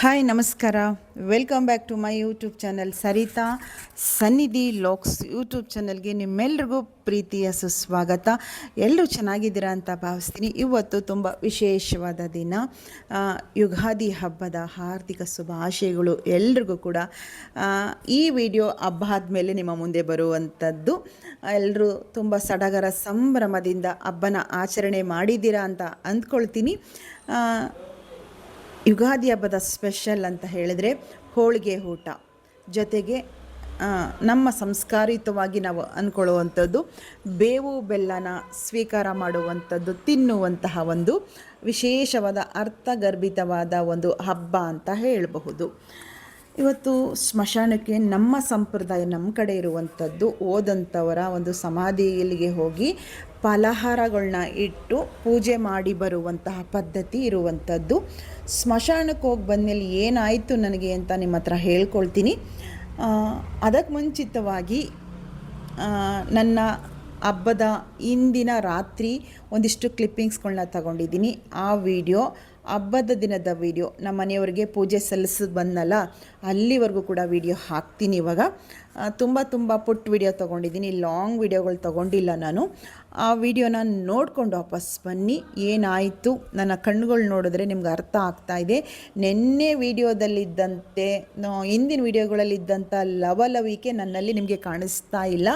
Hi ನಮಸ್ಕಾರ. Welcome back to my YouTube channel Saritha Sannidhi ಲಾಕ್ಸ್ YouTube ಚಾನಲ್ಗೆ ನಿಮ್ಮೆಲ್ರಿಗೂ ಪ್ರೀತಿಯ ಸುಸ್ವಾಗತ. ಎಲ್ಲರೂ ಚೆನ್ನಾಗಿದ್ದೀರಾ ಅಂತ ಭಾವಿಸ್ತೀನಿ. ಇವತ್ತು ತುಂಬ ವಿಶೇಷವಾದ ದಿನ, ಯುಗಾದಿ ಹಬ್ಬದ ಹಾರ್ದಿಕ ಶುಭಾಶಯಗಳು ಎಲ್ರಿಗೂ ಕೂಡ. ಈ ವಿಡಿಯೋ ಹಬ್ಬ ಆದಮೇಲೆ ನಿಮ್ಮ ಮುಂದೆ ಬರುವಂಥದ್ದು. ಎಲ್ಲರೂ ತುಂಬ ಸಡಗರ ಸಂಭ್ರಮದಿಂದ ಹಬ್ಬನ ಆಚರಣೆ ಮಾಡಿದ್ದೀರಾ ಅಂತ ಅಂದ್ಕೊಳ್ತೀನಿ. ಯುಗಾದಿ ಹಬ್ಬದ ಸ್ಪೆಷಲ್ ಅಂತ ಹೇಳಿದರೆ ಹೋಳಿಗೆ ಊಟ, ಜೊತೆಗೆ ನಮ್ಮ ಸಂಸ್ಕಾರಯುತವಾಗಿ ನಾವು ಅಂದ್ಕೊಳ್ಳುವಂಥದ್ದು ಬೇವು ಬೆಲ್ಲನ ಸ್ವೀಕಾರ ಮಾಡುವಂಥದ್ದು, ತಿನ್ನುವಂತಹ ಒಂದು ವಿಶೇಷವಾದ ಅರ್ಥಗರ್ಭಿತವಾದ ಒಂದು ಹಬ್ಬ ಅಂತ ಹೇಳಬಹುದು. ಇವತ್ತು ಸ್ಮಶಾನಕ್ಕೆ ನಮ್ಮ ಸಂಪ್ರದಾಯ, ನಮ್ಮ ಕಡೆ ಇರುವಂಥದ್ದು, ಓದಂಥವರ ಒಂದು ಸಮಾಧಿಯಲ್ಲಿಗೆ ಹೋಗಿ ಫಲಹಾರಗಳನ್ನ ಇಟ್ಟು ಪೂಜೆ ಮಾಡಿ ಬರುವಂತಹ ಪದ್ಧತಿ ಇರುವಂಥದ್ದು. ಸ್ಮಶಾನಕ್ಕೆ ಹೋಗಿ ಬಂದಮೇಲೆ ಏನಾಯಿತು ನನಗೆ ಅಂತ ನಿಮ್ಮ ಹತ್ರ ಹೇಳ್ಕೊಳ್ತೀನಿ. ಅದಕ್ಕೆ ಮುಂಚಿತವಾಗಿ ನನ್ನ ಹಬ್ಬದ ಇಂದಿನ ರಾತ್ರಿ ಒಂದಿಷ್ಟು ಕ್ಲಿಪ್ಪಿಂಗ್ಸ್ಗಳನ್ನ ತಗೊಂಡಿದ್ದೀನಿ. ಆ ವಿಡಿಯೋ ಹಬ್ಬದ ದಿನದ ವಿಡಿಯೋ, ನಮ್ಮ ಮನೆಯವರಿಗೆ ಪೂಜೆ ಸಲ್ಲಿಸೋದು ಬಂದಲ್ಲ ಅಲ್ಲಿವರೆಗೂ ಕೂಡ ವಿಡಿಯೋ ಹಾಕ್ತೀನಿ. ಇವಾಗ ತುಂಬ ಪುಟ್ಟ ವಿಡಿಯೋ ತೊಗೊಂಡಿದ್ದೀನಿ, ಲಾಂಗ್ ವಿಡಿಯೋಗಳು ತೊಗೊಂಡಿಲ್ಲ ನಾನು. ಆ ವಿಡಿಯೋನ ನೋಡಿಕೊಂಡು ವಾಪಸ್ ಬನ್ನಿ. ಏನಾಯಿತು ನನ್ನ ಕಣ್ಣುಗಳು ನೋಡಿದ್ರೆ ನಿಮ್ಗೆ ಅರ್ಥ ಆಗ್ತಾಯಿದೆ. ನಿನ್ನೆ ವಿಡಿಯೋದಲ್ಲಿದ್ದಂತೆ ಹಿಂದಿನ ವಿಡಿಯೋಗಳಲ್ಲಿದ್ದಂಥ ಲವಲವಿಕೆ ನನ್ನಲ್ಲಿ ನಿಮಗೆ ಕಾಣಿಸ್ತಾ ಇಲ್ಲ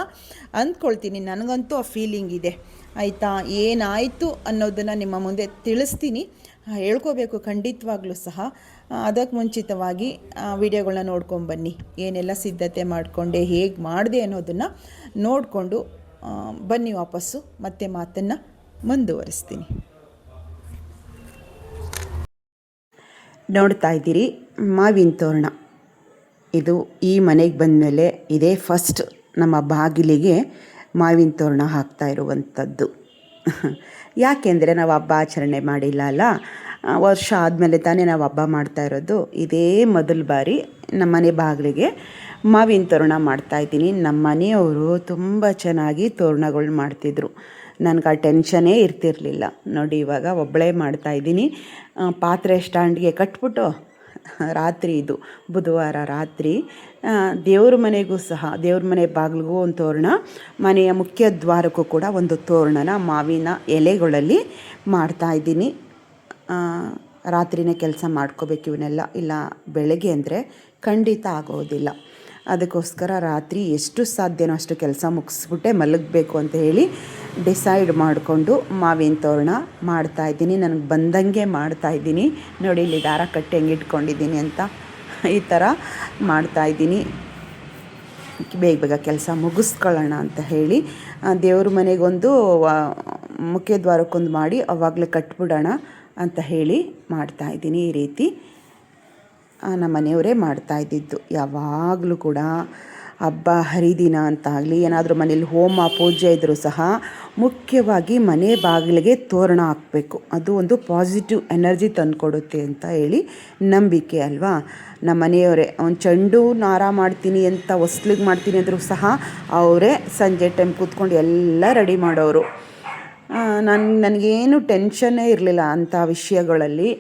ಅಂದ್ಕೊಳ್ತೀನಿ. ನನಗಂತೂ ಆ ಫೀಲಿಂಗ್ ಇದೆ. ಆಯಿತಾ, ಏನಾಯಿತು ಅನ್ನೋದನ್ನು ನಿಮ್ಮ ಮುಂದೆ ತಿಳಿಸ್ತೀನಿ, ಹೇಳ್ಕೋಬೇಕು ಖಂಡಿತವಾಗ್ಲೂ ಸಹ. ಅದಕ್ಕೆ ಮುಂಚಿತವಾಗಿ ವಿಡಿಯೋಗಳನ್ನ ನೋಡ್ಕೊಂಬನ್ನಿ. ಏನೆಲ್ಲ ಸಿದ್ಧತೆ ಮಾಡಿಕೊಂಡೆ, ಹೇಗೆ ಮಾಡಿದೆ ಅನ್ನೋದನ್ನು ನೋಡಿಕೊಂಡು ಬನ್ನಿ ವಾಪಸ್ಸು. ಮತ್ತೆ ಮಾತನ್ನು ಮುಂದುವರಿಸ್ತೀನಿ. ನೋಡ್ತಾ ಇದ್ದೀರಿ ಮಾವಿನ ತೋರಣ. ಇದು ಈ ಮನೆಗೆ ಬಂದಮೇಲೆ ಇದೇ ಫಸ್ಟ್ ನಮ್ಮ ಬಾಗಿಲಿಗೆ ಮಾವಿನ ತೋರಣ ಹಾಕ್ತಾ ಇರುವಂಥದ್ದು. ಯಾಕೆಂದರೆ ನಾವು ಹಬ್ಬ ಆಚರಣೆ ಮಾಡಿಲ್ಲ ಅಲ್ಲ, ವರ್ಷ ಆದಮೇಲೆ ತಾನೇ ನಾವು ಹಬ್ಬ ಮಾಡ್ತಾ ಇರೋದು. ಇದೇ ಮೊದಲ ಬಾರಿ ನಮ್ಮ ಮನೆ ಬಾಗಿಲಿಗೆ ಮಾವಿನ ತೋರಣ ಮಾಡ್ತಾಯಿದ್ದೀನಿ. ನಮ್ಮ ಮನೆಯವರು ತುಂಬ ಚೆನ್ನಾಗಿ ತೋರಣಗಳು ಮಾಡ್ತಿದ್ರು. ನನಗೆ ಆ ಟೆನ್ಷನ್ನೇ ಇರ್ತಿರಲಿಲ್ಲ. ನೋಡಿ, ಇವಾಗ ಒಬ್ಬಳೇ ಮಾಡ್ತಾಯಿದ್ದೀನಿ. ಪಾತ್ರೆ ಸ್ಟ್ಯಾಂಡ್ಗೆ ಕಟ್ಬಿಟ್ಟು ರಾತ್ರಿ, ಇದು ಬುಧವಾರ ರಾತ್ರಿ, ದೇವ್ರ ಮನೆಗೂ ಸಹ, ದೇವ್ರ ಮನೆ ಬಾಗಿಲಿಗೂ ಒಂದು ತೋರಣ, ಮನೆಯ ಮುಖ್ಯ ದ್ವಾರಕ್ಕೂ ಕೂಡ ಒಂದು ತೋರಣನ ಮಾವಿನ ಎಲೆಗಳಲ್ಲಿ ಮಾಡ್ತಾಯಿದ್ದೀನಿ. ರಾತ್ರಿನೇ ಕೆಲಸ ಮಾಡ್ಕೋಬೇಕು ಇವನ್ನೆಲ್ಲ, ಇಲ್ಲ ಬೆಳಗ್ಗೆ ಅಂದರೆ ಖಂಡಿತ ಆಗೋದಿಲ್ಲ. ಅದಕ್ಕೋಸ್ಕರ ರಾತ್ರಿ ಎಷ್ಟು ಸಾಧ್ಯನೋ ಅಷ್ಟು ಕೆಲಸ ಮುಗಿಸ್ಬಿಟ್ಟೆ ಮಲಗಬೇಕು ಅಂತ ಹೇಳಿ ಡಿಸೈಡ್ ಮಾಡಿಕೊಂಡು ಮಾವಿನ ತೋರಣ ಮಾಡ್ತಾಯಿದ್ದೀನಿ. ನನಗೆ ಬಂದಂಗೆ ಮಾಡ್ತಾಯಿದ್ದೀನಿ. ನೋಡಿ, ಇಲ್ಲಿ ದಾರ ಕಟ್ಟಿ ಹೆಂಗೆ ಇಟ್ಕೊಂಡಿದ್ದೀನಿ ಅಂತ, ಈ ಥರ ಮಾಡ್ತಾಯಿದ್ದೀನಿ. ಬೇಗ ಕೆಲಸ ಮುಗಿಸ್ಕೊಳ್ಳೋಣ ಅಂತ ಹೇಳಿ ದೇವ್ರ ಮನೆಗೊಂದು, ಮುಖ್ಯ ದ್ವಾರಕ್ಕೊಂದು ಮಾಡಿ ಅವಾಗಲೇ ಕಟ್ಬಿಡೋಣ ಅಂತ ಹೇಳಿ ಮಾಡ್ತಾಯಿದ್ದೀನಿ. ಈ ರೀತಿ ನಮ್ಮ ಮನೆಯವರೇ ಮಾಡ್ತಾಯಿದ್ದಿದ್ದು. ಯಾವಾಗಲೂ ಕೂಡ ಹಬ್ಬ ಹರಿದಿನ ಅಂತಾಗಲಿ, ಏನಾದರೂ ಮನೇಲಿ ಹೋಮ ಪೂಜೆ ಇದ್ದರೂ ಸಹ ಮುಖ್ಯವಾಗಿ ಮನೆ ಬಾಗಿಲಿಗೆ ತೋರಣ ಹಾಕಬೇಕು. ಅದು ಒಂದು ಪಾಸಿಟಿವ್ ಎನರ್ಜಿ ತಂದುಕೊಡುತ್ತೆ ಅಂತ ಹೇಳಿ ನಂಬಿಕೆ ಅಲ್ವಾ. ನಮ್ಮ ಮನೆಯವರೇ ಒಂದು ಚೆಂಡು ನಾರ ಮಾಡ್ತೀನಿ ಅಂತ, ಹೊಸ್ಲಿಗೆ ಮಾಡ್ತೀನಿ ಅಂದರೂ ಸಹ ಅವರೇ ಸಂಜೆ ಟೈಮ್ ಕೂತ್ಕೊಂಡು ಎಲ್ಲ ರೆಡಿ ಮಾಡೋರು. ನನಗೇನು ಟೆನ್ಷನ್ನೇ ಇರಲಿಲ್ಲ ಅಂಥ ವಿಷಯಗಳಲ್ಲಿ.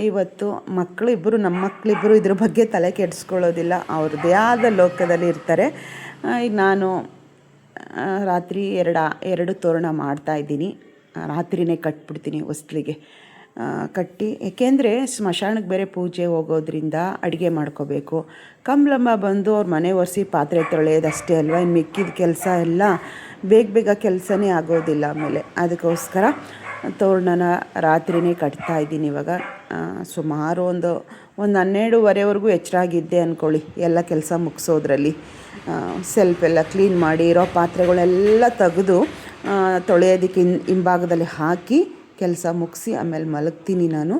ಇವತ್ತು ಮಕ್ಕಳಿಬ್ಬರು, ನಮ್ಮ ಮಕ್ಕಳಿಬ್ಬರು ಇದ್ರ ಬಗ್ಗೆ ತಲೆ ಕೆಡಿಸ್ಕೊಳ್ಳೋದಿಲ್ಲ, ಅವ್ರದ್ದೇ ಆದ ಲೋಕದಲ್ಲಿ ಇರ್ತಾರೆ. ಈಗ ನಾನು ರಾತ್ರಿ ಎರಡು ತೋರಣ ಮಾಡ್ತಾಯಿದ್ದೀನಿ. ರಾತ್ರಿಯೇ ಕಟ್ಬಿಡ್ತೀನಿ ಹೊಸ್ಲಿಗೆ ಕಟ್ಟಿ. ಏಕೆಂದರೆ ಸ್ಮಶಾನಕ್ಕೆ ಬೇರೆ ಪೂಜೆ ಹೋಗೋದ್ರಿಂದ ಅಡುಗೆ ಮಾಡ್ಕೋಬೇಕು. ಕಂಬ್ಳಮ್ಮ ಬಂದು ಅವ್ರ ಮನೆ ಒರೆಸಿ ಪಾತ್ರೆ ತೊಳೆಯೋದಷ್ಟೇ ಅಲ್ವಾ, ಇನ್ನು ಮಿಕ್ಕಿದ ಕೆಲಸ ಎಲ್ಲ ಬೇಗ ಕೆಲಸನೇ ಆಗೋದಿಲ್ಲ ಆಮೇಲೆ. ಅದಕ್ಕೋಸ್ಕರ ತೋರಣನ ರಾತ್ರಿಯೇ ಕಟ್ತಾಯಿದ್ದೀನಿ. ಇವಾಗ ಸುಮಾರು ಒಂದು 12:30ವರೆಗೂ ಎಚ್ಚರಾಗಿದ್ದೆ ಅಂದ್ಕೊಳ್ಳಿ, ಎಲ್ಲ ಕೆಲಸ ಮುಗಿಸೋದ್ರಲ್ಲಿ. ಸೆಲ್ಫ್ ಎಲ್ಲ ಕ್ಲೀನ್ ಮಾಡಿ ಇರೋ ಪಾತ್ರೆಗಳೆಲ್ಲ ತೆಗೆದು ತೊಳೆಯೋದಕ್ಕೆ ಹಿಂಭಾಗದಲ್ಲಿ ಹಾಕಿ ಕೆಲಸ ಮುಗಿಸಿ ಆಮೇಲೆ ಮಲಗ್ತೀನಿ ನಾನು.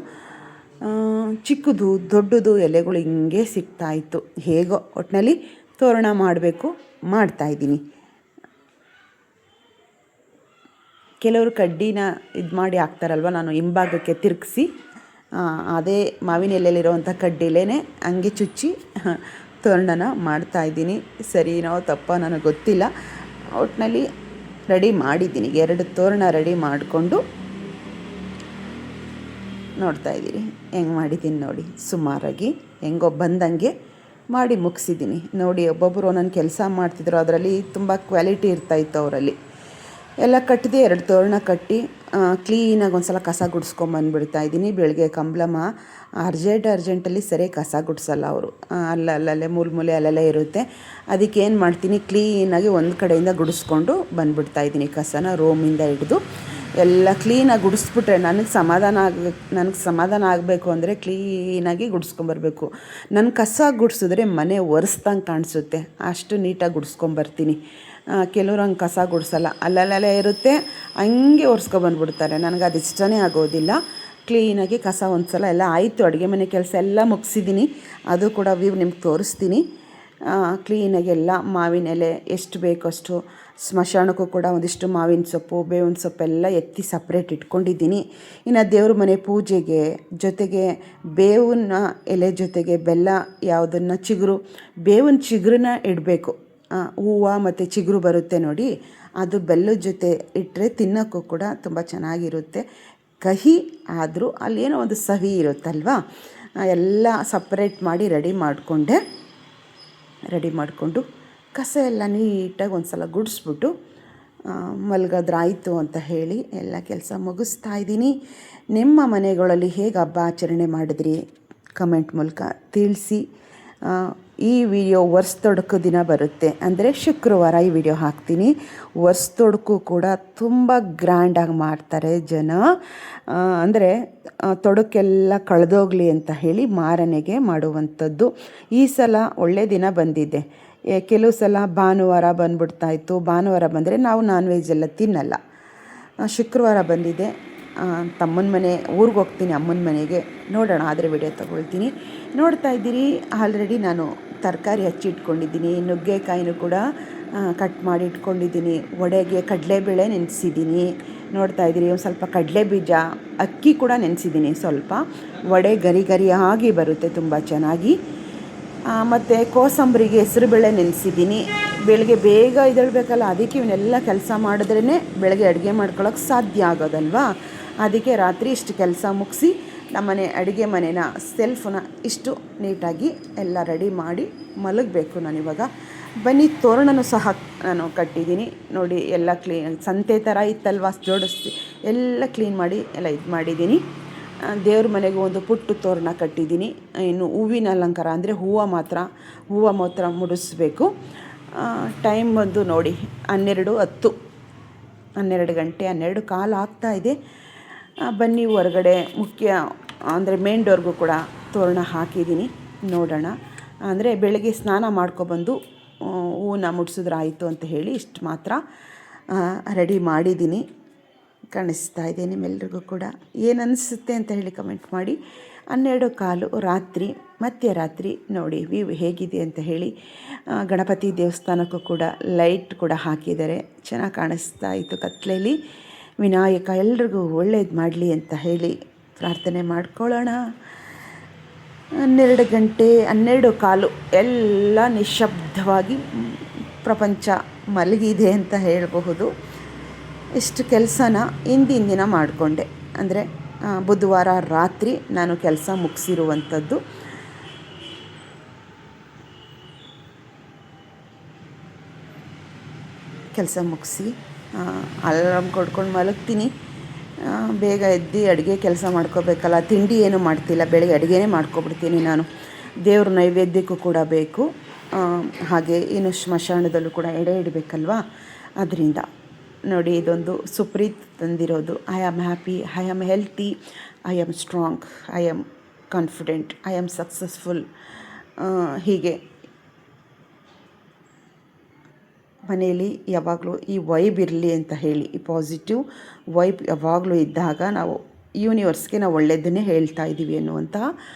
ಚಿಕ್ಕದು ದೊಡ್ಡದು ಎಲೆಗಳು ಹಿಂಗೆ ಸಿಗ್ತಾಯಿತ್ತು. ಹೇಗೋ ಒಟ್ಟಿನಲ್ಲಿ ತೋರಣ ಮಾಡಬೇಕು, ಮಾಡ್ತಾಯಿದ್ದೀನಿ. ಕೆಲವರು ಕಡ್ಡಿನ ಇದು ಮಾಡಿ ಹಾಕ್ತಾರಲ್ವ, ನಾನು ಹಿಂಭಾಗಕ್ಕೆ ತಿರುಗಿಸಿ ಅದೇ ಮಾವಿನ ಎಲೆಯಲ್ಲಿರೋವಂಥ ಕಡ್ಡಿಲೇ ಹಂಗೆ ಚುಚ್ಚಿ ತೋರಣನ ಮಾಡ್ತಾಯಿದ್ದೀನಿ. ಸರಿನೋ ತಪ್ಪೋ ನನಗೆ ಗೊತ್ತಿಲ್ಲ, ಒಟ್ಟಿನಲ್ಲಿ ರೆಡಿ ಮಾಡಿದ್ದೀನಿ. 2 ತೋರಣ ರೆಡಿ ಮಾಡಿಕೊಂಡು ನೋಡ್ತಾ ಇದ್ದೀರಿ ಹೆಂಗೆ ಮಾಡಿದ್ದೀನಿ ನೋಡಿ, ಸುಮಾರಾಗಿ ಹೆಂಗೋ ಬಂದಂಗೆ ಮಾಡಿ ಮುಗಿಸಿದ್ದೀನಿ ನೋಡಿ. ಒಬ್ಬೊಬ್ಬರು ಒಂದೊಂದು ಕೆಲಸ ಮಾಡ್ತಿದ್ರು, ಅದರಲ್ಲಿ ತುಂಬ ಕ್ವಾಲಿಟಿ ಇರ್ತಾಯಿತ್ತು ಅವರಲ್ಲಿ. ಎಲ್ಲ ಕಟ್ಟಿದೆ, 2 ತೋರಣ ಕಟ್ಟಿ ಕ್ಲೀನಾಗಿ ಒಂದು ಸಲ ಕಸ ಗುಡಿಸ್ಕೊಂಬಂದ್ಬಿಡ್ತಾ ಇದ್ದೀನಿ. ಬೆಳಗ್ಗೆ ಕಂಬ್ಳಮ್ಮ ಅರ್ಜೆಂಟಲ್ಲಿ ಸರಿಯಾಗಿ ಕಸ ಗುಡಿಸಲ್ಲ ಅವರು, ಅಲ್ಲಲ್ಲೇ ಮೂಲೆ ಅಲ್ಲೆಲ್ಲ ಇರುತ್ತೆ. ಅದಕ್ಕೆ ಏನು ಮಾಡ್ತೀನಿ, ಕ್ಲೀನಾಗಿ ಒಂದು ಕಡೆಯಿಂದ ಗುಡಿಸ್ಕೊಂಡು ಬಂದುಬಿಡ್ತಾಯಿದ್ದೀನಿ. ಕಸನ ರೂಮಿಂದ ಹಿಡಿದು ಎಲ್ಲ ಕ್ಲೀನಾಗಿ ಗುಡಿಸ್ಬಿಟ್ರೆ ನನಗೆ ಸಮಾಧಾನ ಆಗಬೇಕು ಅಂದರೆ ಕ್ಲೀನಾಗಿ ಗುಡಿಸ್ಕೊಂಬರ್ಬೇಕು. ನನ್ನ ಕಸ ಗುಡಿಸಿದ್ರೆ ಮನೆ ಒರೆಸ್ದಂಗೆ ಕಾಣಿಸುತ್ತೆ, ಅಷ್ಟು ನೀಟಾಗಿ ಗುಡಿಸ್ಕೊಂಬರ್ತೀನಿ. ಕೆಲವ್ರು ಹಂಗೆ ಕಸ ಗುಡಿಸಲ್ಲ, ಅಲ್ಲಲ್ಲೇ ಇರುತ್ತೆ, ಹಂಗೆ ಒರೆಸ್ಕೊಬಂದ್ಬಿಡ್ತಾರೆ. ನನಗೆ ಅದು ಇಷ್ಟನೇ ಆಗೋದಿಲ್ಲ. ಕ್ಲೀನಾಗಿ ಕಸ ಒಂದು ಸಲ ಎಲ್ಲ ಆಯಿತು. ಅಡುಗೆ ಮನೆ ಕೆಲಸ ಎಲ್ಲ ಮುಗಿಸಿದ್ದೀನಿ, ಅದು ಕೂಡ ವ್ಯೂ ನಿಮ್ಗೆ ತೋರಿಸ್ತೀನಿ. ಕ್ಲೀನಾಗಿ ಎಲ್ಲ ಮಾವಿನ ಎಲೆ ಎಷ್ಟು ಬೇಕೋ ಅಷ್ಟು, ಸ್ಮಶಾನಕ್ಕೂ ಕೂಡ ಒಂದಿಷ್ಟು ಮಾವಿನ ಸೊಪ್ಪು, ಬೇವಿನ ಸೊಪ್ಪೆಲ್ಲ ಎತ್ತಿ ಸಪ್ರೇಟ್ ಇಟ್ಕೊಂಡಿದ್ದೀನಿ. ಇನ್ನು ದೇವ್ರ ಮನೆ ಪೂಜೆಗೆ ಜೊತೆಗೆ ಬೇವಿನ ಎಲೆ ಜೊತೆಗೆ ಬೆಲ್ಲ, ಯಾವುದನ್ನು ಚಿಗುರು, ಬೇವಿನ ಚಿಗುರನ್ನ ಇಡಬೇಕು. ಹೂವು ಮತ್ತು ಚಿಗುರು ಬರುತ್ತೆ ನೋಡಿ, ಅದು ಬೆಲ್ಲದ ಜೊತೆ ಇಟ್ಟರೆ ತಿನ್ನೋಕ್ಕೂ ಕೂಡ ತುಂಬ ಚೆನ್ನಾಗಿರುತ್ತೆ. ಕಹಿ ಆದರೂ ಅಲ್ಲೇನೋ ಒಂದು ಸಹಿ ಇರುತ್ತಲ್ವ. ಎಲ್ಲ ಸಪ್ರೇಟ್ ಮಾಡಿ ರೆಡಿ ಮಾಡಿಕೊಂಡು ಕಸ ಎಲ್ಲ ನೀಟಾಗಿ ಒಂದು ಸಲ ಗುಡಿಸ್ಬಿಟ್ಟು ಮಲಗೋದ್ರಾಯ್ತು ಅಂತ ಹೇಳಿ ಎಲ್ಲ ಕೆಲಸ ಮುಗಿಸ್ತಾ ಇದ್ದೀನಿ. ನಿಮ್ಮ ಮನೆಗಳಲ್ಲಿ ಹೇಗೆ ಹಬ್ಬ ಆಚರಣೆ ಮಾಡಿದ್ರಿ ಕಮೆಂಟ್ ಮೂಲಕ ತಿಳಿಸಿ. ಈ ವಿಡಿಯೋ ವರ್ಷದೊಡಕು ದಿನ ಬರುತ್ತೆ, ಅಂದರೆ ಶುಕ್ರವಾರ ಈ ವಿಡಿಯೋ ಹಾಕ್ತೀನಿ. ವರ್ಷದೊಡಕು ಕೂಡ ತುಂಬ ಗ್ರ್ಯಾಂಡಾಗಿ ಮಾಡ್ತಾರೆ ಜನ, ಅಂದರೆ ತೊಡಕೆಲ್ಲ ಕಳೆದೋಗಲಿ ಅಂತ ಹೇಳಿ ಮಾರನೆಗೆ ಮಾಡುವಂಥದ್ದು. ಈ ಸಲ ಒಳ್ಳೆಯ ದಿನ ಬಂದಿದೆ. ಕೆಲವು ಸಲ ಭಾನುವಾರ ಬಂದ್ಬಿಡ್ತಾಯಿತ್ತು. ಭಾನುವಾರ ಬಂದರೆ ನಾವು ನಾನ್ ವೆಜ್ ಎಲ್ಲ ತಿನ್ನಲ್ಲ. ಶುಕ್ರವಾರ ಬಂದಿದೆ. ತಮ್ಮನ ಮನೆ ಊರಿಗೆ ಹೋಗ್ತೀನಿ, ಅಮ್ಮನ ಮನೆಗೆ. ನೋಡೋಣ, ಆದರೆ ವಿಡಿಯೋ ತೊಗೊಳ್ತೀನಿ. ನೋಡ್ತಾ ಇದ್ದೀರಿ, ಆಲ್ರೆಡಿ ನಾನು ತರಕಾರಿ ಹಚ್ಚಿಟ್ಕೊಂಡಿದ್ದೀನಿ. ನುಗ್ಗೆಕಾಯಿನೂ ಕೂಡ ಕಟ್ ಮಾಡಿ ಇಟ್ಕೊಂಡಿದ್ದೀನಿ. ವಡೆಗೆ ಕಡಲೆಬೇಳೆ ನೆನೆಸಿದ್ದೀನಿ. ನೋಡ್ತಾ ಇದ್ದೀರಿ, ಒಂದು ಸ್ವಲ್ಪ ಕಡಲೆ ಬೀಜ, ಅಕ್ಕಿ ಕೂಡ ನೆನೆಸಿದ್ದೀನಿ ಸ್ವಲ್ಪ. ವಡೆ ಗರಿ ಬರುತ್ತೆ ತುಂಬ ಚೆನ್ನಾಗಿ. ಮತ್ತು ಕೋಸಂಬರಿಗೆ ಹೆಸರುಬೇಳೆ ನೆನೆಸಿದ್ದೀನಿ. ಬೆಳಗ್ಗೆ ಬೇಗ ಎದ್ದೇಳಬೇಕಲ್ಲ, ಅದಕ್ಕೆ ಇವನ್ನೆಲ್ಲ ಕೆಲಸ ಮಾಡಿದ್ರೇ ಬೆಳಗ್ಗೆ ಅಡುಗೆ ಮಾಡ್ಕೊಳ್ಳೋಕೆ ಸಾಧ್ಯ ಆಗೋದಲ್ವಾ. ಅದಕ್ಕೆ ರಾತ್ರಿ ಇಷ್ಟು ಕೆಲಸ ಮುಗಿಸಿ ನಮ್ಮನೆ ಅಡುಗೆ ಮನೆನ ಸೆಲ್ಫನ್ನ ಇಷ್ಟು ನೀಟಾಗಿ ಎಲ್ಲ ರೆಡಿ ಮಾಡಿ ಮಲಗಬೇಕು ನಾನಿವಾಗ. ಬನ್ನಿ, ತೋರಣನೂ ಸಹ ನಾನು ಕಟ್ಟಿದ್ದೀನಿ ನೋಡಿ. ಎಲ್ಲ ಕ್ಲೀನ್, ಸಂತೆ ಥರ ಇತ್ತಲ್ವ, ಜೋಡಿಸಿ ಎಲ್ಲ ಕ್ಲೀನ್ ಮಾಡಿ ಎಲ್ಲ ಇದು ಮಾಡಿದ್ದೀನಿ. ದೇವ್ರ ಮನೆಗೆ ಒಂದು ಪುಟ್ಟು ತೋರಣ ಕಟ್ಟಿದ್ದೀನಿ. ಇನ್ನು ಹೂವಿನ ಅಲಂಕಾರ ಅಂದರೆ ಹೂವು ಮಾತ್ರ ಮುಡಿಸ್ಬೇಕು. ಟೈಮ್ ಬಂದು ನೋಡಿ 12:10, 12 ಗಂಟೆ 12:15 ಆಗ್ತಾಯಿದೆ. ಬನ್ನಿ, ಹೊರಗಡೆ ಮುಖ್ಯ ಅಂದರೆ ಮೇನ್ ಡೋರ್ಗೂ ಕೂಡ ತೋರಣ ಹಾಕಿದ್ದೀನಿ. ನೋಡೋಣ, ಅಂದರೆ ಬೆಳಗ್ಗೆ ಸ್ನಾನ ಮಾಡ್ಕೊಬಂದು ಹೂವನ್ನ ಮುಡಿಸಿದ್ರಾಯಿತು ಅಂತ ಹೇಳಿ ಇಷ್ಟು ಮಾತ್ರ ರೆಡಿ ಮಾಡಿದ್ದೀನಿ. ಕಾಣಿಸ್ತಾ ಇದೆ ನಿಮ್ಮೆಲ್ರಿಗೂ ಕೂಡ. ಏನು ಅನಿಸುತ್ತೆ ಅಂತ ಹೇಳಿ ಕಮೆಂಟ್ ಮಾಡಿ. 12:15 ರಾತ್ರಿ, ಮಧ್ಯರಾತ್ರಿ ನೋಡಿ ವ್ಯೂ ಹೇಗಿದೆ ಅಂತ ಹೇಳಿ. ಗಣಪತಿ ದೇವಸ್ಥಾನಕ್ಕೂ ಕೂಡ ಲೈಟ್ ಕೂಡ ಹಾಕಿದ್ದಾರೆ, ಚೆನ್ನಾಗಿ ಕಾಣಿಸ್ತಾ ಇತ್ತು ಕತ್ಲೆಯಲ್ಲಿ. ವಿನಾಯಕ ಎಲ್ರಿಗೂ ಒಳ್ಳೇದು ಮಾಡಲಿ ಅಂತ ಹೇಳಿ ಪ್ರಾರ್ಥನೆ ಮಾಡ್ಕೊಳ್ಳೋಣ. 12 ಗಂಟೆ 12:15 ಎಲ್ಲ ನಿಶ್ಶಬ್ದವಾಗಿ ಪ್ರಪಂಚ ಮಲಗಿದೆ ಅಂತ ಹೇಳಬಹುದು. ಇಷ್ಟು ಕೆಲಸನ ಹಿಂದಿನ ದಿನ ಮಾಡಿಕೊಂಡೆ, ಅಂದರೆ ಬುಧವಾರ ರಾತ್ರಿ ನಾನು ಕೆಲಸ ಮುಗಿಸಿರುವಂಥದ್ದು. ಕೆಲಸ ಮುಗಿಸಿ ಅಲಾರಾಮ್ ಕೊಡ್ಕೊಂಡು ಮಲಗ್ತೀನಿ. ಬೇಗ ಎದ್ದು ಅಡುಗೆ ಕೆಲಸ ಮಾಡ್ಕೋಬೇಕಲ್ಲ. ತಿಂಡಿ ಏನೂ ಮಾಡ್ತಿಲ್ಲ, ಬೆಳಗ್ಗೆ ಅಡುಗೆನೇ ಮಾಡ್ಕೊಬಿಡ್ತೀನಿ ನಾನು. ದೇವ್ರ ನೈವೇದ್ಯಕ್ಕೂ ಕೂಡ ಬೇಕು, ಹಾಗೆ ಇನ್ನು ಸ್ಮಶಾನದಲ್ಲೂ ಕೂಡ ಎಡೆ ಇಡಬೇಕಲ್ವ. ಅದರಿಂದ ನೋಡಿ, ಇದೊಂದು ಸುಪ್ರೀತ್ ತಂದಿರೋದು. I am happy, I am healthy, I am strong, I am confident, I am successful. ಹೀಗೆ ಮನೆಯಲ್ಲಿ ಯಾವಾಗಲೂ ಈ ವೈಬ್ ಇರಲಿ ಅಂತ ಹೇಳಿ, ಈ ಪಾಸಿಟಿವ್ ವೈಬ್ ಯಾವಾಗಲೂ ಇದ್ದಾಗ ನಾವು ಯೂನಿವರ್ಸ್ಗೆ ನಾವು ಒಳ್ಳೆಯದನ್ನೇ ಹೇಳ್ತಾ ಇದ್ದೀವಿ ಅನ್ನುವಂತಹ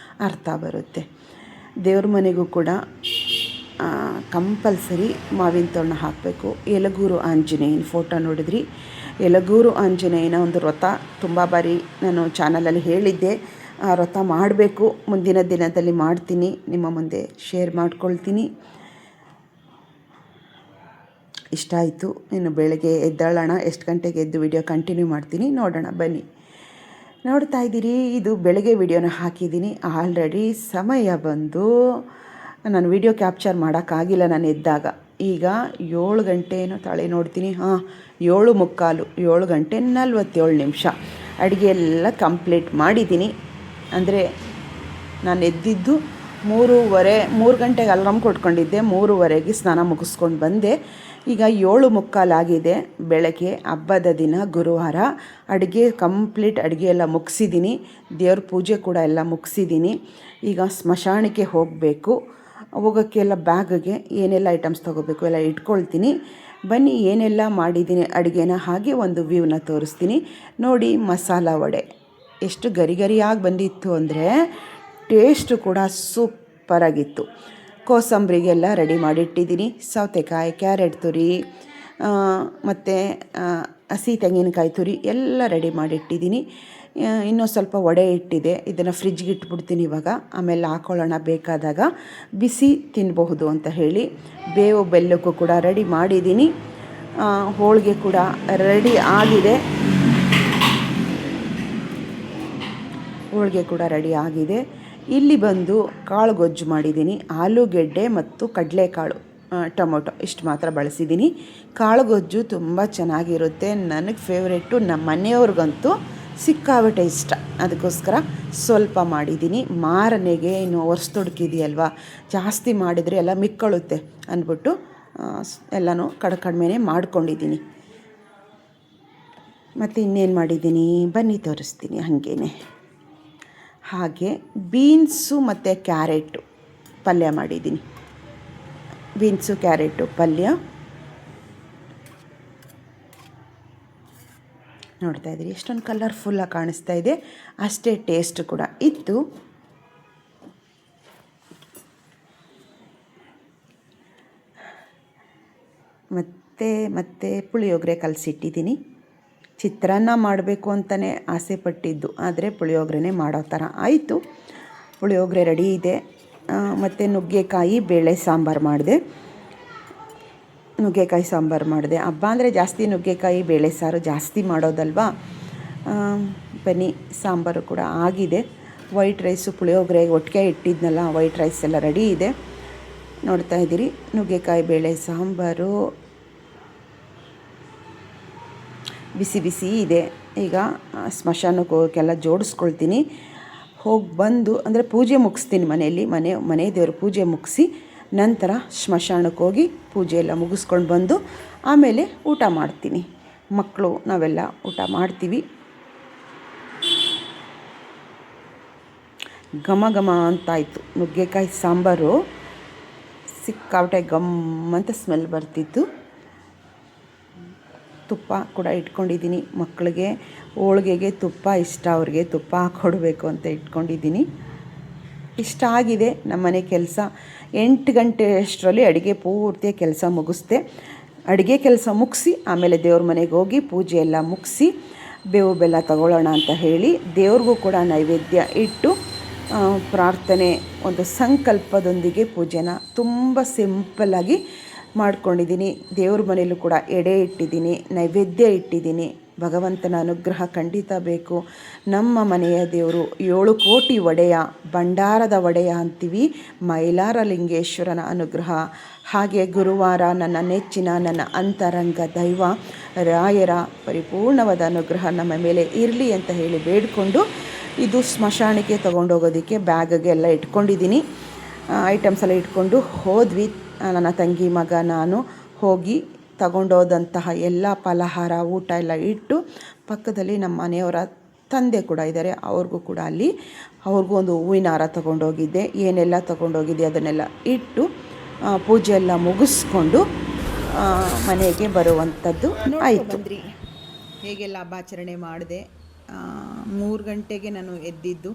ಅರ್ಥ ಬರುತ್ತೆ. ದೇವ್ರ ಮನೆಗೂ ಕೂಡ ಕಂಪಲ್ಸರಿ ಮಾವಿನ ತೋರಣ ಹಾಕಬೇಕು. ಯಲಗೂರು ಆಂಜನೇಯನ ಫೋಟೋ ನೋಡಿದ್ರಿ. ಯಲಗೂರು ಆಂಜನೇಯನ ಒಂದು ವ್ರತ ತುಂಬ ಬಾರಿ ನಾನು ಚಾನಲಲ್ಲಿ ಹೇಳಿದ್ದೆ. ಆ ವ್ರತ ಮಾಡಬೇಕು, ಮುಂದಿನ ದಿನದಲ್ಲಿ ಮಾಡ್ತೀನಿ, ನಿಮ್ಮ ಮುಂದೆ ಶೇರ್ ಮಾಡ್ಕೊಳ್ತೀನಿ. ಇಷ್ಟ ಆಯಿತು. ಇನ್ನು ಬೆಳಗ್ಗೆ ಎದ್ದೇಳೋಣ, ಎಷ್ಟು ಗಂಟೆಗೆ ಎದ್ದು ವಿಡಿಯೋ ಕಂಟಿನ್ಯೂ ಮಾಡ್ತೀನಿ, ನೋಡೋಣ ಬನ್ನಿ. ನೋಡ್ತಾ ಇದ್ದೀರಿ, ಇದು ಬೆಳಗ್ಗೆ ವಿಡಿಯೋನ ಹಾಕಿದ್ದೀನಿ. ಆಲ್ರೆಡಿ ಸಮಯ ಬಂದು ನಾನು ವಿಡಿಯೋ ಕ್ಯಾಪ್ಚರ್ ಮಾಡೋಕ್ಕಾಗಿಲ್ಲ ನಾನು ಎದ್ದಾಗ. ಈಗ 7 ಗಂಟೆ ಏನೋ ತಾಳೆ ನೋಡ್ತೀನಿ, 7:45, 7 ಗಂಟೆ 47 ನಿಮಿಷ. ಅಡುಗೆ ಎಲ್ಲ ಕಂಪ್ಲೀಟ್ ಮಾಡಿದ್ದೀನಿ. ಅಂದರೆ ನಾನು ಎದ್ದಿದ್ದು 3 ಗಂಟೆಗೆ ಅಲಾರ್ಮ್ ಕೊಟ್ಕೊಂಡಿದ್ದೆ. 3:30ಗೆ ಸ್ನಾನ ಮುಗಿಸ್ಕೊಂಡು ಬಂದೆ. ಈಗ 7:45 ಆಗಿದೆ. ಬೆಳಗ್ಗೆ ಹಬ್ಬದ ದಿನ, ಗುರುವಾರ. ಅಡುಗೆ ಎಲ್ಲ ಮುಗಿಸಿದ್ದೀನಿ. ದೇವ್ರ ಪೂಜೆ ಕೂಡ ಎಲ್ಲ ಮುಗಿಸಿದ್ದೀನಿ. ಈಗ ಸ್ಮಶಾನಕ್ಕೆ ಹೋಗೋಕ್ಕೆಲ್ಲ ಬ್ಯಾಗ್ಗೆ ಏನೆಲ್ಲ ಐಟಮ್ಸ್ ತೊಗೋಬೇಕು ಎಲ್ಲ ಇಟ್ಕೊಳ್ತೀನಿ. ಬನ್ನಿ ಏನೆಲ್ಲ ಮಾಡಿದ್ದೀನಿ ಅಡುಗೆನ, ಹಾಗೆ ಒಂದು ವ್ಯೂನ ತೋರಿಸ್ತೀನಿ ನೋಡಿ. ಮಸಾಲ ವಡೆ ಎಷ್ಟು ಗರಿಗರಿಯಾಗಿ ಬಂದಿತ್ತು ಅಂದರೆ ಟೇಸ್ಟು ಕೂಡ ಸೂಪರಾಗಿತ್ತು. ಕೋಸಂಬರಿಗೆಲ್ಲ ರೆಡಿ ಮಾಡಿಟ್ಟಿದ್ದೀನಿ. ಸೌತೆಕಾಯಿ, ಕ್ಯಾರೆಟ್ ತುರಿ ಮತ್ತು ಹಸಿ ತೆಂಗಿನಕಾಯಿ ತುರಿ ಎಲ್ಲ ರೆಡಿ ಮಾಡಿಟ್ಟಿದ್ದೀನಿ. ಇನ್ನೂ ಸ್ವಲ್ಪ ವಡೆ ಇಟ್ಟಿದೆ, ಇದನ್ನು ಫ್ರಿಜ್ಗೆ ಇಟ್ಬಿಡ್ತೀನಿ ಇವಾಗ. ಆಮೇಲೆ ಹಾಕ್ಕೊಳ್ಳೋಣ ಬೇಕಾದಾಗ, ಬಿಸಿ ತಿನ್ನಬಹುದು ಅಂತ ಹೇಳಿ. ಬೇವು ಬೆಲ್ಲಕ್ಕೂ ಕೂಡ ರೆಡಿ ಮಾಡಿದ್ದೀನಿ. ಹೋಳಿಗೆ ಕೂಡ ರೆಡಿ ಆಗಿದೆ. ಇಲ್ಲಿ ಬಂದು ಕಾಳು ಗೊಜ್ಜು ಮಾಡಿದ್ದೀನಿ. ಆಲೂಗೆಡ್ಡೆ ಮತ್ತು ಕಡಲೆಕಾಳು, ಟೊಮೊಟೊ ಇಷ್ಟು ಮಾತ್ರ ಬಳಸಿದ್ದೀನಿ. ಕಾಳು ಗೊಜ್ಜು ತುಂಬ ಚೆನ್ನಾಗಿರುತ್ತೆ. ನನಗೆ ಫೇವ್ರೇಟು, ನಮ್ಮ ಮನೆಯವ್ರಿಗಂತೂ ಸಿಕ್ಕಾಬಟ್ಟೆ ಇಷ್ಟ. ಅದಕ್ಕೋಸ್ಕರ ಸ್ವಲ್ಪ ಮಾಡಿದ್ದೀನಿ. ಮಾರನೆಗೆ ಇನ್ನು ಒರೆಸ್ತೊಡ್ಕಿದೆಯಲ್ವ, ಜಾಸ್ತಿ ಮಾಡಿದರೆ ಎಲ್ಲ ಮಿಕ್ಕೊಳ್ಳುತ್ತೆ ಅಂದ್ಬಿಟ್ಟು ಎಲ್ಲನೂ ಕಡಿಮೆನೇ ಮಾಡ್ಕೊಂಡಿದ್ದೀನಿ. ಮತ್ತು ಇನ್ನೇನು ಮಾಡಿದ್ದೀನಿ ಬನ್ನಿ ತೋರಿಸ್ತೀನಿ ಹಾಗೇನೆ. ಹಾಗೆ ಬೀನ್ಸು ಮತ್ತು ಕ್ಯಾರೆಟು ಪಲ್ಯ ಮಾಡಿದ್ದೀನಿ. ಬೀನ್ಸು ಕ್ಯಾರೆಟು ಪಲ್ಯ ನೋಡ್ತಾ ಇದ್ದೀರಿ, ಎಷ್ಟೊಂದು ಕಲರ್ಫುಲ್ಲಾಗಿ ಕಾಣಿಸ್ತಾ ಇದೆ. ಅಷ್ಟೇ ಟೇಸ್ಟ್ ಕೂಡ ಇತ್ತು. ಮತ್ತು ಪುಳಿಯೋಗರೆ ಕಲಸಿಟ್ಟಿದ್ದೀನಿ. ಚಿತ್ರಾನ್ನ ಮಾಡಬೇಕು ಅಂತಲೇ ಆಸೆ ಪಟ್ಟಿದ್ದು, ಆದರೆ ಪುಳಿಯೋಗರೆನೇ ಮಾಡೋ ಥರ ಆಯಿತು. ಪುಳಿಯೋಗರೆ ರೆಡಿ ಇದೆ. ಮತ್ತು ನುಗ್ಗೆಕಾಯಿ ಬೇಳೆ ಸಾಂಬಾರು ಮಾಡಿದೆ. ಹಬ್ಬ ಅಂದರೆ ಜಾಸ್ತಿ ನುಗ್ಗೆಕಾಯಿ ಬೇಳೆ ಸಾರು ಜಾಸ್ತಿ ಮಾಡೋದಲ್ವಾ. ಬನ್ನಿ, ಸಾಂಬಾರು ಕೂಡ ಆಗಿದೆ. ವೈಟ್ ರೈಸು ಪುಳಿಯೋಗರೆ ಒಟ್ಟಿಗೆ ಇಟ್ಟಿದ್ನಲ್ಲ, ವೈಟ್ ರೈಸ್ ಎಲ್ಲ ರೆಡಿ ಇದೆ. ನೋಡ್ತಾ ಇದ್ದೀರಿ, ನುಗ್ಗೆಕಾಯಿ ಬೇಳೆ ಸಾಂಬಾರು ಬಿಸಿ ಇದೆ. ಈಗ ಸ್ಮಶಾನಕ್ಕೆ ಹೋಗೋಕ್ಕೆಲ್ಲ ಜೋಡಿಸ್ಕೊಳ್ತೀನಿ. ಹೋಗಿ ಬಂದು ಅಂದರೆ ಪೂಜೆ ಮುಗಿಸ್ತೀನಿ ಮನೆ ದೇವ್ರ ಪೂಜೆ ಮುಗಿಸಿ ನಂತರ ಸ್ಮಶಾನಕ್ಕೆ ಹೋಗಿ ಪೂಜೆ ಎಲ್ಲ ಮುಗಿಸ್ಕೊಂಡು ಬಂದು ಆಮೇಲೆ ಊಟ ಮಾಡ್ತೀನಿ. ಮಕ್ಕಳು ನಾವೆಲ್ಲ ಊಟ ಮಾಡ್ತೀವಿ. ಘಮ ಅಂತಾಯಿತು. ನುಗ್ಗೆಕಾಯಿ ಸಾಂಬಾರು ಸಿಕ್ಕಾಬಟ್ಟೆ ಅಂತ ಸ್ಮೆಲ್ ಬರ್ತಿತ್ತು. ತುಪ್ಪ ಕೂಡ ಇಟ್ಕೊಂಡಿದ್ದೀನಿ. ಮಕ್ಕಳಿಗೆ ಹೋಳಿಗೆಗೆ ತುಪ್ಪ ಇಷ್ಟ, ಅವ್ರಿಗೆ ತುಪ್ಪ ಹಾಕ್ಕೊಡ್ಬೇಕು ಅಂತ ಇಟ್ಕೊಂಡಿದ್ದೀನಿ. ಇಷ್ಟ ಆಗಿದೆ ನಮ್ಮನೆ ಕೆಲಸ. 8 ಗಂಟೆ ಅಷ್ಟರಲ್ಲಿ ಅಡುಗೆ ಪೂರ್ತಿ ಕೆಲಸ ಮುಗಿಸ್ದೆ. ಅಡುಗೆ ಕೆಲಸ ಮುಗಿಸಿ ಆಮೇಲೆ ದೇವ್ರ ಮನೆಗೆ ಹೋಗಿ ಪೂಜೆ ಎಲ್ಲ ಮುಗಿಸಿ ಬೇವು ಬೆಲ್ಲ ತಗೊಳ್ಳೋಣ ಅಂತ ಹೇಳಿ ದೇವ್ರಿಗೂ ಕೂಡ ನೈವೇದ್ಯ ಇಟ್ಟು ಪ್ರಾರ್ಥನೆ, ಒಂದು ಸಂಕಲ್ಪದೊಂದಿಗೆ ಪೂಜೆನ ತುಂಬ ಸಿಂಪಲ್ಲಾಗಿ ಮಾಡ್ಕೊಂಡಿದ್ದೀನಿ. ದೇವ್ರ ಮನೆಯಲ್ಲೂ ಕೂಡ ಎಡೆ ಇಟ್ಟಿದ್ದೀನಿ, ನೈವೇದ್ಯ ಇಟ್ಟಿದ್ದೀನಿ. ಭಗವಂತನ ಅನುಗ್ರಹ ಖಂಡಿತ ಬೇಕು. ನಮ್ಮ ಮನೆಯ ದೇವರು 7 ಕೋಟಿ ಒಡೆಯ, ಭಂಡಾರದ ಒಡೆಯ ಅಂತೀವಿ, ಮೈಲಾರ ಲಿಂಗೇಶ್ವರನ ಅನುಗ್ರಹ. ಹಾಗೆ ಗುರುವಾರ ನನ್ನ ನೆಚ್ಚಿನ ನನ್ನ ಅಂತರಂಗ ದೈವ ರಾಯರ ಪರಿಪೂರ್ಣವಾದ ಅನುಗ್ರಹ ನಮ್ಮ ಮೇಲೆ ಇರಲಿ ಅಂತ ಹೇಳಿ ಬೇಡಿಕೊಂಡು ಇದು ಸ್ಮಶಾನಕ್ಕೆ ತೊಗೊಂಡೋಗೋದಕ್ಕೆ ಬ್ಯಾಗ್ಗೆ ಎಲ್ಲ ಇಟ್ಕೊಂಡಿದ್ದೀನಿ. ಐಟಮ್ಸ್ ಎಲ್ಲ ಇಟ್ಕೊಂಡು ಹೋದ್ವಿ. ನನ್ನ ತಂಗಿ ಮಗ ನಾನು ಹೋಗಿ ತಗೊಂಡೋದಂತಹ ಎಲ್ಲ ಫಲಹಾರ ಊಟ ಎಲ್ಲ ಇಟ್ಟು, ಪಕ್ಕದಲ್ಲಿ ನಮ್ಮ ಮನೆಯವರ ತಂದೆ ಕೂಡ ಇದ್ದಾರೆ, ಅವ್ರಿಗೂ ಕೂಡ ಅವ್ರಿಗೂ ಒಂದು ಹೂವಿನ ಹಾರ ತೊಗೊಂಡೋಗಿದ್ದೆ. ಏನೆಲ್ಲ ತೊಗೊಂಡೋಗಿದ್ದೆ ಅದನ್ನೆಲ್ಲ ಇಟ್ಟು ಪೂಜೆ ಎಲ್ಲ ಮುಗಿಸ್ಕೊಂಡು ಮನೆಗೆ ಬರುವಂಥದ್ದು ಆಯಿತು. ಹೇಗೆಲ್ಲ ಹಬ್ಬಾಚರಣೆ ಮಾಡಿದೆ. 3 ಗಂಟೆಗೆ ನಾನು ಎದ್ದಿದ್ದು,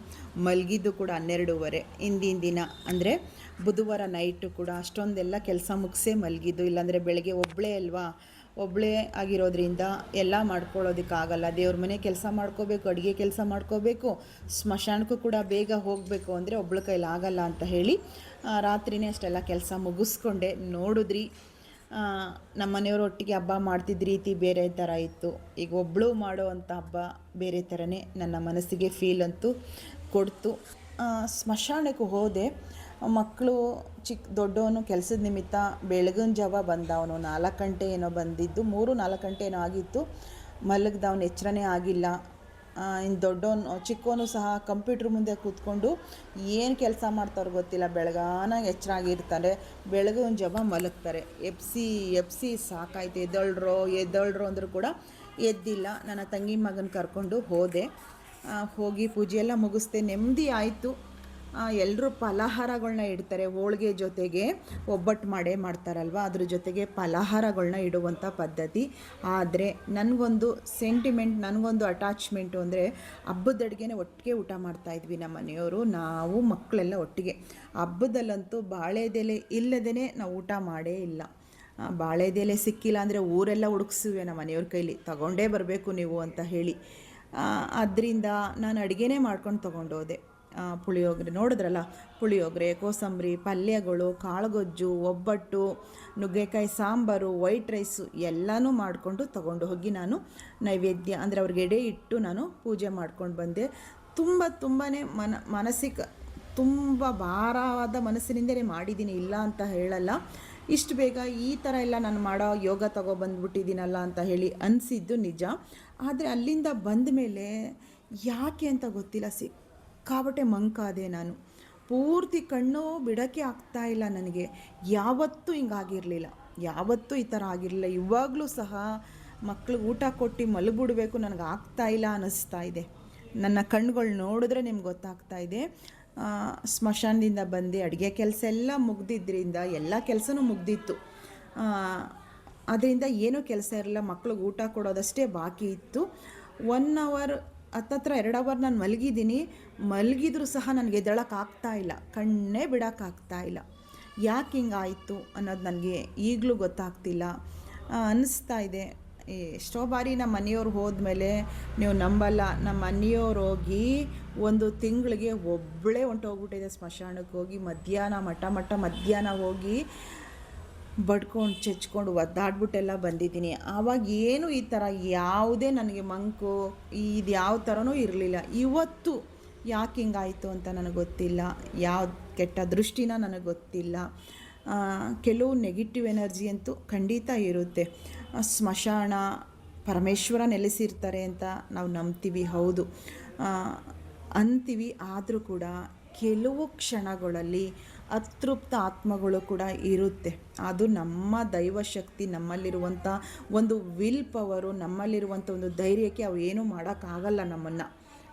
ಮಲಗಿದ್ದು ಕೂಡ 12:30. ಹಿಂದಿನ ದಿನ ಅಂದರೆ ಬುಧವಾರ ನೈಟು ಕೂಡ ಅಷ್ಟೊಂದೆಲ್ಲ ಕೆಲಸ ಮುಗಿಸೇ ಮಲಗಿದ್ದು. ಇಲ್ಲಾಂದರೆ ಬೆಳಗ್ಗೆ ಒಬ್ಬಳೇ ಆಗಿರೋದ್ರಿಂದ ಎಲ್ಲ ಮಾಡ್ಕೊಳ್ಳೋದಕ್ಕಾಗಲ್ಲ. ದೇವ್ರ ಮನೆ ಕೆಲಸ ಮಾಡ್ಕೋಬೇಕು, ಅಡುಗೆ ಕೆಲಸ ಮಾಡ್ಕೋಬೇಕು, ಸ್ಮಶಾನಕ್ಕೂ ಕೂಡ ಬೇಗ ಹೋಗಬೇಕು ಅಂದರೆ ಒಬ್ಬಳ ಕೈಲಿ ಆಗಲ್ಲ ಅಂತ ಹೇಳಿ ರಾತ್ರಿನೇ ಅಷ್ಟೆಲ್ಲ ಕೆಲಸ ಮುಗಿಸ್ಕೊಂಡೆ. ನೋಡಿದ್ರಿ ಆ, ನಮ್ಮ ಮನೆಯವರು ಒಟ್ಟಿಗೆ ಹಬ್ಬ ಮಾಡ್ತಿದ್ದ ರೀತಿ ಬೇರೆ ಥರ ಇತ್ತು. ಈಗ ಒಬ್ಬಳು ಮಾಡೋ ಅಂಥ ಹಬ್ಬ ಬೇರೆ ಥರನೇ ನನ್ನ ಮನಸ್ಸಿಗೆ ಫೀಲ್ ಅಂತೂ ಕೊಡ್ತು. ಸ್ಮಶಾನಕ್ಕೆ ಹೋದೆ. ಮಕ್ಕಳು ದೊಡ್ಡವನು ಕೆಲಸದ ನಿಮಿತ್ತ ಬೆಳಗಿನ ಜಾವ ಬಂದ. ಅವನು 4 ಗಂಟೆ ಏನೋ ಬಂದಿದ್ದು, 3-4 ಗಂಟೆ ಏನೋ ಆಗಿತ್ತು. ಮಲಗ್ದವನು ಎಚ್ಚರನೇ ಆಗಿಲ್ಲ. ಇನ್ನು ದೊಡ್ಡವನು ಚಿಕ್ಕವನು ಸಹ ಕಂಪ್ಯೂಟ್ರ್ ಮುಂದೆ ಕೂತ್ಕೊಂಡು ಏನು ಕೆಲಸ ಮಾಡ್ತಾರೋ ಗೊತ್ತಿಲ್ಲ, ಬೆಳಗಾನ ಎಚ್ಚರ ಆಗಿರ್ತಾರೆ, ಬೆಳಗಿನ ಜಾವ ಮಲಗ್ತಾರೆ. ಎಪ್ಸಿ ಸಾಕಾಯ್ತು. ಎದ್ದೊಳ್ರೋ ಅಂದರೂ ಕೂಡ ಎದ್ದಿಲ್ಲ. ನನ್ನ ತಂಗಿ ಮಗನ ಕರ್ಕೊಂಡು ಹೋದೆ. ಹೋಗಿ ಪೂಜೆ ಎಲ್ಲ ಮುಗಿಸ್ದೆ, ನೆಮ್ಮದಿ ಆಯಿತು. ಎಲ್ಲರೂ ಫಲಹಾರಗಳನ್ನ ಇಡ್ತಾರೆ. ಹೋಳಿಗೆ ಜೊತೆಗೆ ಒಬ್ಬಟ್ಟು ಮಾಡ್ತಾರಲ್ವ, ಅದ್ರ ಜೊತೆಗೆ ಫಲಹಾರಗಳನ್ನ ಇಡುವಂಥ ಪದ್ಧತಿ. ಆದರೆ ನನಗೊಂದು ಸೆಂಟಿಮೆಂಟ್, ನನಗೊಂದು ಅಟ್ಯಾಚ್ಮೆಂಟು ಅಂದರೆ ಹಬ್ಬದ ಅಡುಗೆನೇ ಒಟ್ಟಿಗೆ ಊಟ ಮಾಡ್ತಾಯಿದ್ವಿ ನಮ್ಮ ಮನೆಯವರು, ನಾವು ಮಕ್ಕಳೆಲ್ಲ ಒಟ್ಟಿಗೆ. ಹಬ್ಬದಲ್ಲಂತೂ ಬಾಳೆದೆಲೆ ಇಲ್ಲದೇ ನಾವು ಊಟ ಮಾಡೇ ಇಲ್ಲ. ಬಾಳೆದೆಲೆ ಸಿಕ್ಕಿಲ್ಲ ಅಂದರೆ ಊರೆಲ್ಲ ಹುಡುಕ್ಸಿವೆ ನಮ್ಮ ಮನೆಯವ್ರ ಕೈಲಿ, ತಗೊಂಡೇ ಬರಬೇಕು ನೀವು ಅಂತ ಹೇಳಿ. ಅದರಿಂದ ನಾನು ಅಡುಗೆನೇ ಮಾಡ್ಕೊಂಡು ತೊಗೊಂಡೋದೆ. ಪುಳಿಯೋಗರೆ ನೋಡಿದ್ರಲ್ಲ, ಪುಳಿಯೋಗರೆ, ಕೋಸಂಬರಿ, ಪಲ್ಯಗಳು, ಕಾಳುಗೊಜ್ಜು, ಒಬ್ಬಟ್ಟು, ನುಗ್ಗೆಕಾಯಿ ಸಾಂಬಾರು, ವೈಟ್ ರೈಸು ಎಲ್ಲನೂ ಮಾಡಿಕೊಂಡು ತೊಗೊಂಡು ಹೋಗಿ ನಾನು ನೈವೇದ್ಯ ಅಂದರೆ ಅವ್ರಿಗೆ ಎಡೆ ಇಟ್ಟು ನಾನು ಪೂಜೆ ಮಾಡ್ಕೊಂಡು ಬಂದೆ. ತುಂಬಾ ಮನಸ್ಸಿಗೆ ತುಂಬ ಭಾರವಾದ ಮನಸ್ಸಿನಿಂದಲೇ ಮಾಡಿದ್ದೀನಿ, ಇಲ್ಲ ಅಂತ ಹೇಳಲ್ಲ. ಇಷ್ಟು ಬೇಗ ಈ ಥರ ಎಲ್ಲ ನಾನು ಮಾಡೋ ಯೋಗ ತಗೊಬಂದ್ಬಿಟ್ಟಿದ್ದೀನಲ್ಲ ಅಂತ ಹೇಳಿ ಅನಿಸಿದ್ದು ನಿಜ. ಆದರೆ ಅಲ್ಲಿಂದ ಬಂದ ಮೇಲೆ ಯಾಕೆ ಅಂತ ಗೊತ್ತಿಲ್ಲ, ಸಿಕ್ಕಾಬಟ್ಟೆ ಮಂಕಾದೆ ನಾನು. ಪೂರ್ತಿ ಕಣ್ಣು ಬಿಡೋಕ್ಕೆ ಆಗ್ತಾಯಿಲ್ಲ ನನಗೆ. ಯಾವತ್ತೂ ಹಿಂಗಾಗಿರಲಿಲ್ಲ, ಯಾವತ್ತೂ ಈ ಥರ ಆಗಿರಲಿಲ್ಲ. ಇವಾಗಲೂ ಸಹ ಮಕ್ಳಿಗೆ ಊಟ ಕೊಟ್ಟು ಮಲಗಿಬಿಡ್ಬೇಕು, ನನಗೆ ಆಗ್ತಾಯಿಲ್ಲ ಅನ್ನಿಸ್ತಾ ಇದೆ. ನನ್ನ ಕಣ್ಣುಗಳು ನೋಡಿದ್ರೆ ನಿಮ್ಗೆ ಗೊತ್ತಾಗ್ತಾ ಇದೆ. ಸ್ಮಶಾನದಿಂದ ಬಂದು ಅಡುಗೆ ಕೆಲಸ ಎಲ್ಲ ಮುಗ್ದಿದ್ದರಿಂದ ಎಲ್ಲ ಕೆಲಸನೂ ಮುಗ್ದಿತ್ತು. ಅದರಿಂದ ಏನೂ ಕೆಲಸ ಇರಲಿಲ್ಲ, ಮಕ್ಳಿಗೆ ಊಟ ಕೊಡೋದಷ್ಟೇ ಬಾಕಿ ಇತ್ತು. 1 ಅವರ್ ಹತ್ತತ್ರ 2 ಅವರ್ ನಾನು ಮಲಗಿದ್ರೂ ಸಹ ನನಗೆ ಎದ್ದೇಳೋಕ್ಕಾಗ್ತಾಯಿಲ್ಲ, ಕಣ್ಣೇ ಬಿಡೋಕ್ಕಾಗ್ತಾಯಿಲ್ಲ. ಯಾಕೆ ಹಿಂಗಾಯಿತು ಅನ್ನೋದು ನನಗೆ ಈಗಲೂ ಗೊತ್ತಾಗ್ತಿಲ್ಲ. ಅನ್ನಿಸ್ತಾ ಇದೆ. ಎಷ್ಟೋ ಬಾರಿ ನಮ್ಮ ಮನೆಯವ್ರು ಹೋದ್ಮೇಲೆ ನೀವು ನಂಬಲ್ಲ, ನಮ್ಮ ಮನೆಯವ್ರು ಹೋಗಿ 1 ತಿಂಗಳಿಗೆ ಒಬ್ಬಳೇ ಹೊಂಟೋಗ್ಬಿಟ್ಟಿದೆ ಸ್ಮಶಾನಕ್ಕೆ ಹೋಗಿ. ಮಧ್ಯಾಹ್ನ ಹೋಗಿ ಬಡ್ಕೊಂಡು ಚೆಚ್ಕೊಂಡು ಒದ್ದಾಡ್ಬಿಟ್ಟೆಲ್ಲ ಬಂದಿದ್ದೀನಿ. ಆವಾಗ ಏನು ಈ ಥರ ಯಾವುದೇ ನನಗೆ ಮಂಕು ಇದು ಯಾವ ಥರನೂ ಇರಲಿಲ್ಲ. ಇವತ್ತು ಯಾಕೆ ಹಿಂಗಾಯಿತು ಅಂತ ನನಗೆ ಗೊತ್ತಿಲ್ಲ, ಯಾವ ಕೆಟ್ಟ ದೃಷ್ಟಿನ ನನಗೆ ಗೊತ್ತಿಲ್ಲ. ಕೆಲವು ನೆಗೆಟಿವ್ ಎನರ್ಜಿ ಅಂತೂ ಖಂಡಿತ ಇರುತ್ತೆ. ಸ್ಮಶಾನ ಪರಮೇಶ್ವರ ನೆಲೆಸಿರ್ತಾರೆ ಅಂತ ನಾವು ನಂಬ್ತೀವಿ, ಹೌದು ಅಂತೀವಿ. ಆದರೂ ಕೂಡ ಕೆಲವು ಕ್ಷಣಗಳಲ್ಲಿ ಅತೃಪ್ತ ಆತ್ಮಗಳು ಕೂಡ ಇರುತ್ತೆ. ಅದು ನಮ್ಮ ದೈವಶಕ್ತಿ, ನಮ್ಮಲ್ಲಿರುವಂಥ ಒಂದು ವಿಲ್ ಪವರು, ನಮ್ಮಲ್ಲಿರುವಂಥ ಒಂದು ಧೈರ್ಯಕ್ಕೆ ಅವು ಏನೂ ಮಾಡೋಕ್ಕಾಗಲ್ಲ ನಮ್ಮನ್ನು,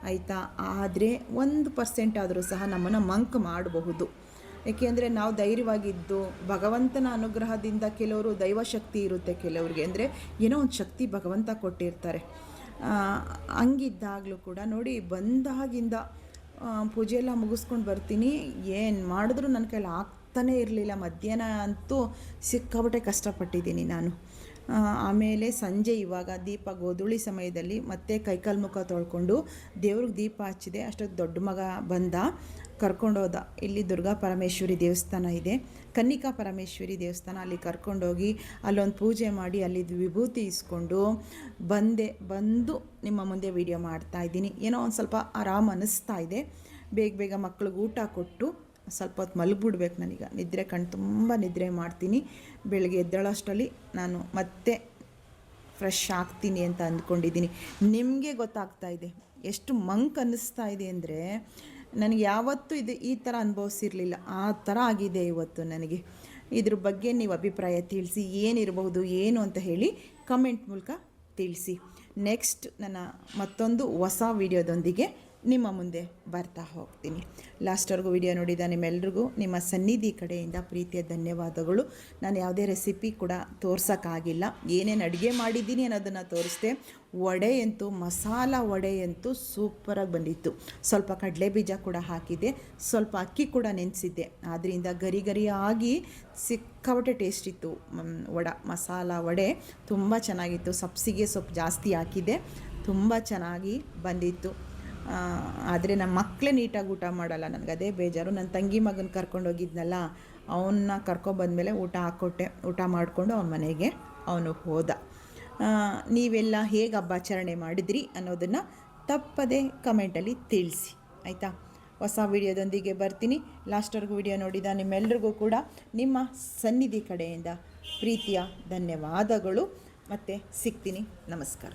ಆಯಿತಾ. ಆದರೆ 1% ಆದರೂ ಸಹ ನಮ್ಮನ್ನು ಮಂಕ್ ಮಾಡಬಹುದು. ಏಕೆಂದರೆ ನಾವು ಧೈರ್ಯವಾಗಿದ್ದು ಭಗವಂತನ ಅನುಗ್ರಹದಿಂದ, ಕೆಲವರು ದೈವಶಕ್ತಿ ಇರುತ್ತೆ ಕೆಲವ್ರಿಗೆ, ಅಂದರೆ ಏನೋ ಒಂದು ಶಕ್ತಿ ಭಗವಂತ ಕೊಟ್ಟಿರ್ತಾರೆ. ಹಂಗಿದ್ದಾಗಲೂ ಕೂಡ ನೋಡಿ, ಬಂದಾಗಿಂದ ಪೂಜೆ ಎಲ್ಲ ಮುಗಿಸ್ಕೊಂಡು ಬರ್ತೀನಿ, ಏನು ಮಾಡಿದ್ರೂ ನನ್ನ ಕೈಲಿ ಆಗ್ತಾನೇ ಇರಲಿಲ್ಲ. ಮಧ್ಯಾಹ್ನ ಅಂತೂ ಸಿಕ್ಕಾಬಟ್ಟೆ ಕಷ್ಟಪಟ್ಟಿದ್ದೀನಿ ನಾನು. ಆಮೇಲೆ ಸಂಜೆ ಇವಾಗ ಗೋಧೂಳಿ ಸಮಯದಲ್ಲಿ ಮತ್ತೆ ಕೈಕಾಲು ಮುಖ ತೊಳ್ಕೊಂಡು ದೇವ್ರಿಗೆ ದೀಪ ಹಚ್ಚಿದೆ. ಅಷ್ಟೊತ್ತು ದೊಡ್ಡ ಮಗ ಬಂದ, ಕರ್ಕೊಂಡೋದ. ಇಲ್ಲಿ ದುರ್ಗಾ ಪರಮೇಶ್ವರಿ ದೇವಸ್ಥಾನ ಇದೆ, ಕನ್ನಿಕಾ ಪರಮೇಶ್ವರಿ ದೇವಸ್ಥಾನ, ಅಲ್ಲಿ ಕರ್ಕೊಂಡೋಗಿ ಅಲ್ಲೊಂದು ಪೂಜೆ ಮಾಡಿ ಅಲ್ಲಿದ್ದು ವಿಭೂತಿ ಇಸ್ಕೊಂಡು ಬಂದು ನಿಮ್ಮ ಮುಂದೆ ವಿಡಿಯೋ ಮಾಡ್ತಾಯಿದ್ದೀನಿ. ಏನೋ ಒಂದು ಸ್ವಲ್ಪ ಆರಾಮ್ ಅನ್ನಿಸ್ತಾ ಇದೆ. ಬೇಗ ಮಕ್ಳಿಗೆ ಊಟ ಕೊಟ್ಟು ಸ್ವಲ್ಪ ಹೊತ್ತು ಮಲಗಿಬಿಡ್ಬೇಕು. ನನಗೆ ನಿದ್ರೆ ತುಂಬ ನಿದ್ರೆ ಮಾಡ್ತೀನಿ. ಬೆಳಗ್ಗೆ ಎದ್ದೇಳೋಷ್ಟರಲ್ಲಿ ನಾನು ಮತ್ತೆ ಫ್ರೆಶ್ ಆಗ್ತೀನಿ ಅಂತ ಅಂದ್ಕೊಂಡಿದ್ದೀನಿ. ನಿಮಗೆ ಗೊತ್ತಾಗ್ತಾ ಇದೆ ಎಷ್ಟು ಮಂಕ್ ಅನ್ನಿಸ್ತಾ ಇದೆ ಅಂದರೆ, ನನಗೆ ಯಾವತ್ತೂ ಈ ಥರ ಅನುಭವಿಸಿರಲಿಲ್ಲ. ಆ ಥರ ಆಗಿದೆ ಇವತ್ತು ನನಗೆ. ಇದ್ರ ಬಗ್ಗೆ ನೀವು ಅಭಿಪ್ರಾಯ ತಿಳಿಸಿ, ಏನಿರಬಹುದು ಏನು ಅಂತ ಹೇಳಿ ಕಮೆಂಟ್ ಮೂಲಕ ತಿಳಿಸಿ. ನೆಕ್ಸ್ಟ್ ನನ್ನ ಮತ್ತೊಂದು ಹೊಸ ವಿಡಿಯೋದೊಂದಿಗೆ ನಿಮ್ಮ ಮುಂದೆ ಬರ್ತಾ ಹೋಗ್ತೀನಿ. ಲಾಸ್ಟ್ವರೆಗೂ ವಿಡಿಯೋ ನೋಡಿದ ನಿಮ್ಮೆಲ್ರಿಗೂ ನಿಮ್ಮ ಸನ್ನಿಧಿ ಕಡೆಯಿಂದ ಪ್ರೀತಿಯ ಧನ್ಯವಾದಗಳು. ನಾನು ಯಾವುದೇ ರೆಸಿಪಿ ಕೂಡ ತೋರ್ಸೋಕ್ಕಾಗಿಲ್ಲ, ಏನೇನು ಅಡುಗೆ ಮಾಡಿದ್ದೀನಿ ಅನ್ನೋದನ್ನು ತೋರಿಸ್ದೆ. ಮಸಾಲ ವಡೆಯಂತೂ ಸೂಪರಾಗಿ ಬಂದಿತ್ತು. ಸ್ವಲ್ಪ ಕಡಲೆ ಬೀಜ ಕೂಡ ಹಾಕಿದ್ದೆ, ಸ್ವಲ್ಪ ಅಕ್ಕಿ ಕೂಡ ನೆನೆಸಿದ್ದೆ. ಆದ್ದರಿಂದ ಗರಿಯಾಗಿ ಸಿಕ್ಕಾಬಟ್ಟೆ ಟೇಸ್ಟ್ ಇತ್ತು. ಮಸಾಲ ವಡೆ ತುಂಬ ಚೆನ್ನಾಗಿತ್ತು. ಸಬ್ಸಿಗೆ ಸೊಪ್ಪು ಜಾಸ್ತಿ ಹಾಕಿದ್ದೆ, ತುಂಬ ಚೆನ್ನಾಗಿ ಬಂದಿತ್ತು. ಆದರೆ ನಮ್ಮ ಮಕ್ಕಳೇ ನೀಟಾಗಿ ಊಟ ಮಾಡಲ್ಲ. ನನಗೆ ಅದೇ ಬೇಜಾರು. ನನ್ನ ತಂಗಿ ಮಗನ ಕರ್ಕೊಂಡೋಗಿದ್ನಲ್ಲ, ಅವನ್ನ ಕರ್ಕೊಬಂದಮೇಲೆ ಊಟ ಹಾಕ್ಕೊಟ್ಟೆ. ಊಟ ಮಾಡಿಕೊಂಡು ಅವನ ಮನೆಗೆ ಅವನು ಹೋದ. ನೀವೆಲ್ಲ ಹೇಗೆ ಹಬ್ಬಾಚರಣೆ ಮಾಡಿದ್ರಿ ಅನ್ನೋದನ್ನು ತಪ್ಪದೇ ಕಮೆಂಟಲ್ಲಿ ತಿಳಿಸಿ, ಆಯಿತಾ? ಹೊಸ ವಿಡಿಯೋದೊಂದಿಗೆ ಬರ್ತೀನಿ. ಲಾಸ್ಟ್ವರೆಗೂ ವಿಡಿಯೋ ನೋಡಿದ ನಿಮ್ಮೆಲ್ರಿಗೂ ಕೂಡ ನಿಮ್ಮ ಸನ್ನಿಧಿ ಕಡೆಯಿಂದ ಪ್ರೀತಿಯ ಧನ್ಯವಾದಗಳು. ಮತ್ತೆ ಸಿಗ್ತೀನಿ. ನಮಸ್ಕಾರ.